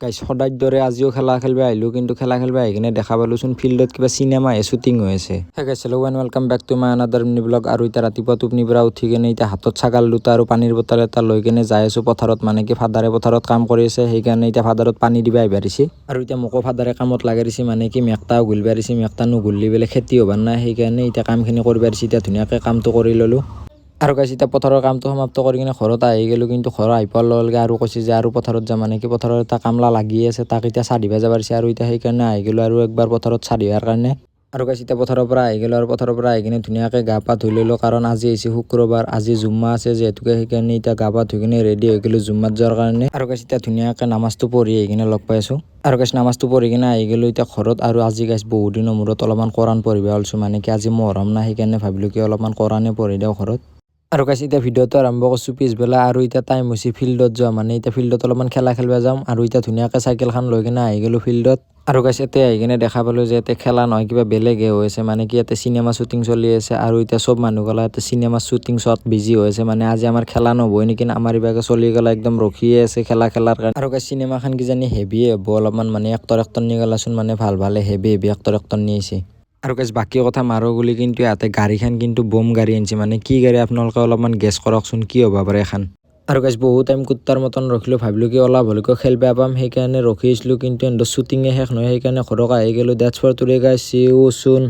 Guys সদায় দৰে আজিও খেলা খেলিব আহিলোঁ, কিন্তু খেলা খেলিব আহি কিনে দেখা পালোচোন ফিল্ডত কিবা চিনেমাহে শ্বুটিং হৈ আছে। Hey guys hello' and welcome back to my another mini vlog. আৰু এতিয়া ৰাতিপুৱা টোপনিৰ পৰা উঠি কিনে এতিয়া হাতত ছাগাল দুটা আৰু পানীৰ বটল এটা লৈ কিনে যাই আছোঁ পথাৰত। মানে কি ফাদাৰে পথাৰত কাম কৰি আছে, সেইকাৰণে এতিয়া ফাদাৰত পানী দিব আহিব দিছে। আৰু এতিয়া মোকো ফাদাৰে কামত লাগাই দিছে, মানে কি মেকটা ঘুলিব দিছে, মেকটা নুঘুলিলে বোলে খেতি হ'ব নাই, সেইকাৰণে এতিয়া কামখিনি কৰিব দিছে। এতিয়া ধুনীয়াকৈ কামটো কৰি ল'লোঁ। আৰু গাইজ এতিয়া পথাৰৰ কামটো সমাপ্ত কৰি কিনে ঘৰত আহি গ'লোঁ, কিন্তু ঘৰ আহি পোৱাৰ লগে লগে আৰু কৈছে যে আৰু পথাৰত যাম। মানে কি পথাৰত এটা কামলা লাগি আছে, তাক এতিয়া চাহ দিব যাব দিছে। আৰু এতিয়া সেইকাৰণে আহি গ'লোঁ আৰু একবাৰ পথাৰত চাহ দিয়াৰ কাৰণে। আৰু গাইজ এতিয়া পথাৰৰ পৰা আহি গ'লোঁ, আৰু পথাৰৰ পৰা আহি কিনে ধুনীয়াকৈ গা পা ধুই ল'লোঁ, কাৰণ আজি হৈছে শুক্ৰবাৰ, আজি জুম্মা আছে যিহেতুকে, সেইকাৰণে এতিয়া গা পা ধুই কিনে ৰেডি হৈ গ'লোঁ জুম্মাত যোৱাৰ কাৰণে। আৰু গাইজ এতিয়া ধুনীয়াকৈ নামাজটো পঢ়ি আহি কিনে লগ পাইছোঁ। আৰু গাইজ নামাজটো পঢ়ি কিনে আহি গ'লোঁ এতিয়া ঘৰত। আৰু আজি গাইজ বহুত দিনৰ মূৰত অলপমান কোৰান পঢ়িব ওলাইছোঁ, মানে কি আজি মহৰম না, সেইকাৰণে ভাবিলোঁ কি অলপমান কোৰানে পঢ়ি দিওঁ ঘৰত। আৰু গাইজ এতিয়া ভিডিঅ'টো আৰম্ভ কৰিছোঁ পিছবেলা, আৰু এতিয়া টাইম হৈছে ফিল্ডত যোৱা। মানে এতিয়া ফিল্ডত অলপমান খেলা খেলিব যাম। আৰু এতিয়া ধুনীয়াকৈ চাইকেলখন লৈ কিনে আহি গ'লোঁ ফিল্ডত। আৰু গাইজ ইয়াতে আহি কিনে দেখা পালোঁ যে ইয়াতে খেলা নহয়, কিবা বেলেগহে হৈ আছে। মানে কি ইয়াতে চিনেমা শ্বুটিং চলি আছে, আৰু এতিয়া চব মানুহগিলা ইয়াতে চিনেমা শ্বুটিং শ্বট বিজি হৈ আছে। মানে আজি আমাৰ খেলা নহ'বই নেকি, আমাৰ ইভাগে চলিগিলা একদম ৰখিয়ে আছে খেলা খেলাৰ কাৰণে। আৰু গাইজ চিনেমাখন কিজানি হেভিয়ে হ'ব অলপমান, মানে এক্টৰ নিগলাচোন মানে ভাল হেভি এক্টৰ নিছে। আৰু গাইজ বাকী কথা মাৰো বুলি, কিন্তু ইয়াতে গাড়ীখন কিন্তু বম গাড়ী আনিছে। মানে কি গাড়ী আপোনালোকে অলপমান গেছ কৰকচোন, কি হ'ব পাৰে এখন। আৰু গাইজ বহুত টাইম কুত্তাৰ মতন ৰখিলোঁ, ভাবিলোঁ কি অলপ হ'লেও খেলিব পাম, সেইকাৰণে ৰখি আছিলোঁ। কিন্তু শ্বুটিঙে শেষ নহয়, সেইকাৰণে ঘৰত আহি গ'লোঁ। That's for today guys, see you চুন।